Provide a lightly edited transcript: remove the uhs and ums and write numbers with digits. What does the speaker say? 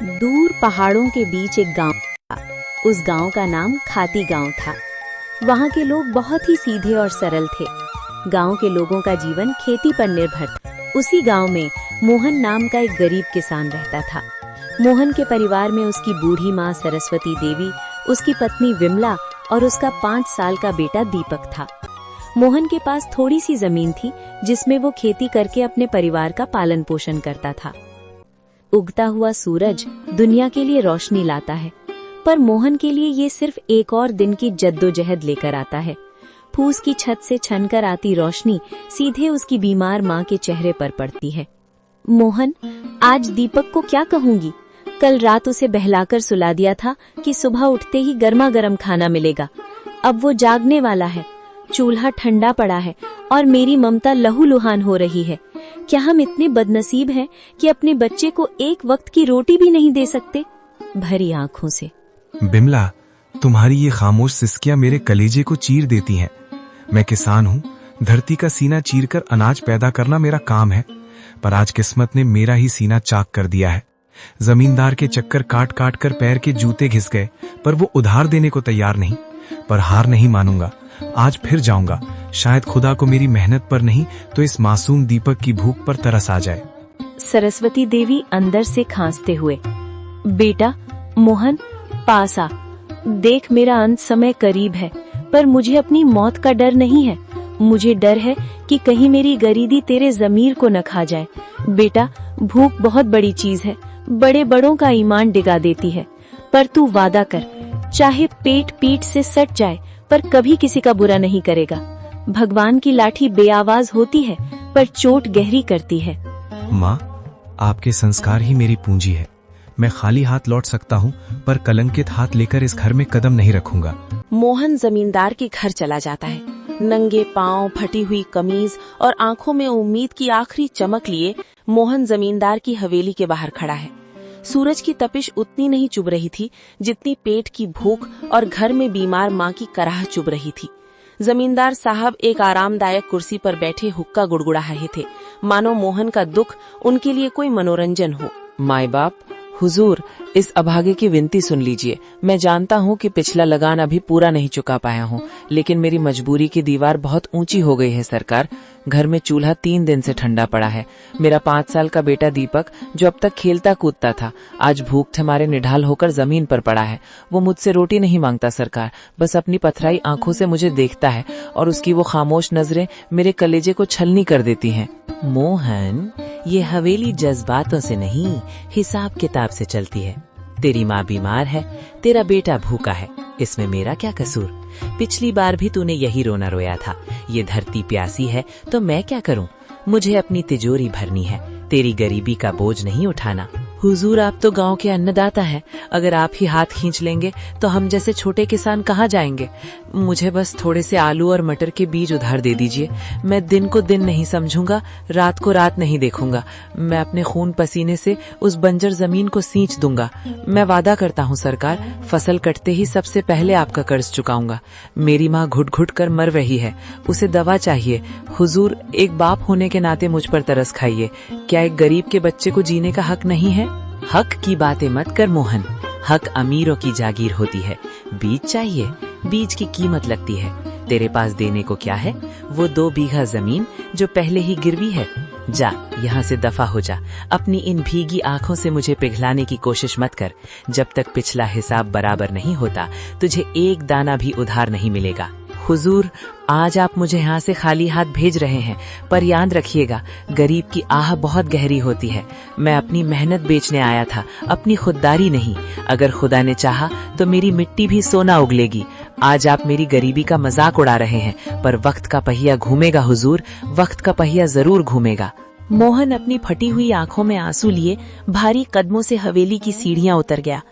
दूर पहाड़ों के बीच एक गांव था। उस गांव का नाम खाती गांव था। वहां के लोग बहुत ही सीधे और सरल थे। गांव के लोगों का जीवन खेती पर निर्भर था। उसी गांव में मोहन नाम का एक गरीब किसान रहता था। मोहन के परिवार में उसकी बूढ़ी माँ सरस्वती देवी, उसकी पत्नी विमला और उसका 5 साल का बेटा दीपक था। मोहन के पास थोड़ी सी जमीन थी जिसमें वो खेती करके अपने परिवार का पालन पोषण करता था। उगता हुआ सूरज दुनिया के लिए रोशनी लाता है, पर मोहन के लिए ये सिर्फ एक और दिन की जद्दोजहद लेकर आता है। फूस की छत से छनकर आती रोशनी सीधे उसकी बीमार माँ के चेहरे पर पड़ती है। मोहन, आज दीपक को क्या कहूंगी? कल रात उसे बहलाकर सुला दिया था कि सुबह उठते ही गर्मा गर्म खाना मिलेगा। अब वो जागने वाला है, चूल्हा ठंडा पड़ा है और मेरी ममता लहूलुहान हो रही है। क्या हम इतने बदनसीब हैं कि अपने बच्चे को एक वक्त की रोटी भी नहीं दे सकते? भरी आंखों से। बिमला, तुम्हारी ये खामोश सिसकियां मेरे कलेजे को चीर देती हैं। मैं किसान हूँ, धरती का सीना चीरकर अनाज पैदा करना मेरा काम है, पर आज किस्मत ने मेरा ही सीना चाक कर दिया है। जमींदार के चक्कर काट काट कर पैर के जूते घिस गए, पर वो उधार देने को तैयार नहीं। पर हार नहीं मानूंगा, आज फिर जाऊंगा। शायद खुदा को मेरी मेहनत पर नहीं तो इस मासूम दीपक की भूख पर तरस आ जाए। सरस्वती देवी अंदर से खांसते हुए, बेटा मोहन, पास आ। देख, मेरा अंत समय करीब है, पर मुझे अपनी मौत का डर नहीं है। मुझे डर है कि कहीं मेरी गरीबी तेरे जमीर को न खा जाए। बेटा, भूख बहुत बड़ी चीज है, बड़े बड़ों का ईमान डिगा देती है। पर तू वादा कर, चाहे पेट पीठ से सट जाए पर कभी किसी का बुरा नहीं करेगा। भगवान की लाठी बेआवाज होती है पर चोट गहरी करती है। माँ, आपके संस्कार ही मेरी पूंजी है। मैं खाली हाथ लौट सकता हूँ, पर कलंकित हाथ लेकर इस घर में कदम नहीं रखूंगा। मोहन जमींदार के घर चला जाता है। नंगे पांव, फटी हुई कमीज और आंखों में उम्मीद की आखिरी चमक लिए मोहन जमींदार की हवेली के बाहर खड़ा है। सूरज की तपिश उतनी नहीं चुभ रही थी जितनी पेट की भूख और घर में बीमार माँ की कराह चुभ रही थी। जमींदार साहब एक आरामदायक कुर्सी पर बैठे हुक्का गुड़गुड़ा रहे थे, मानो मोहन का दुख उनके लिए कोई मनोरंजन हो। माई बाप, हुजूर, इस अभागे की विनती सुन लीजिए। मैं जानता हूँ कि पिछला लगान अभी पूरा नहीं चुका पाया हूँ, लेकिन मेरी मजबूरी की दीवार बहुत ऊंची हो गई है सरकार। घर में चूल्हा 3 दिन से ठंडा पड़ा है। मेरा 5 साल का बेटा दीपक, जो अब तक खेलता कूदता था, आज भूख हमारे निढाल होकर जमीन पर पड़ा है। वो मुझसे रोटी नहीं मांगता सरकार, बस अपनी पथराई आंखों से मुझे देखता है और उसकी वो खामोश नजरें मेरे कलेजे को छलनी कर देती हैं। मोहन, ये हवेली जज्बातों से नहीं, हिसाब किताब से चलती है। तेरी माँ बीमार है, तेरा बेटा भूखा है, इसमें मेरा क्या कसूर? पिछली बार भी तूने यही रोना रोया था। ये धरती प्यासी है तो मैं क्या करूं? मुझे अपनी तिजोरी भरनी है, तेरी गरीबी का बोझ नहीं उठाना। हुजूर, आप तो गांव के अन्नदाता हैं। अगर आप ही हाथ खींच लेंगे तो हम जैसे छोटे किसान कहाँ जाएंगे? मुझे बस थोड़े से आलू और मटर के बीज उधार दे दीजिए। मैं दिन को दिन नहीं समझूंगा, रात को रात नहीं देखूंगा। मैं अपने खून पसीने से उस बंजर जमीन को सींच दूंगा। मैं वादा करता हूँ सरकार, फसल कटते ही सबसे पहले आपका कर्ज चुकाऊंगा। मेरी माँ घुट घुट कर मर रही है, उसे दवा चाहिए। हुजूर, एक बाप होने के नाते मुझ पर तरस खाइए। क्या एक गरीब के बच्चे को जीने का हक नहीं है? हक की बातें मत कर मोहन, हक अमीरों की जागीर होती है। बीज चाहिए, बीज की कीमत लगती है। तेरे पास देने को क्या है? वो 2 बीघा जमीन जो पहले ही गिरवी है। जा, यहाँ से दफा हो जा। अपनी इन भीगी आंखों से मुझे पिघलाने की कोशिश मत कर। जब तक पिछला हिसाब बराबर नहीं होता, तुझे एक दाना भी उधार नहीं मिलेगा। हुजूर, आज आप मुझे यहाँ से खाली हाथ भेज रहे हैं, पर याद रखिएगा, गरीब की आह बहुत गहरी होती है। मैं अपनी मेहनत बेचने आया था, अपनी खुददारी नहीं। अगर खुदा ने चाहा तो मेरी मिट्टी भी सोना उगलेगी। आज आप मेरी गरीबी का मजाक उड़ा रहे हैं, पर वक्त का पहिया घूमेगा हुजूर, वक्त का पहिया जरूर घूमेगा। मोहन अपनी फटी हुई आंखों में आंसू लिए भारी कदमों से हवेली की सीढ़ियां उतर गया।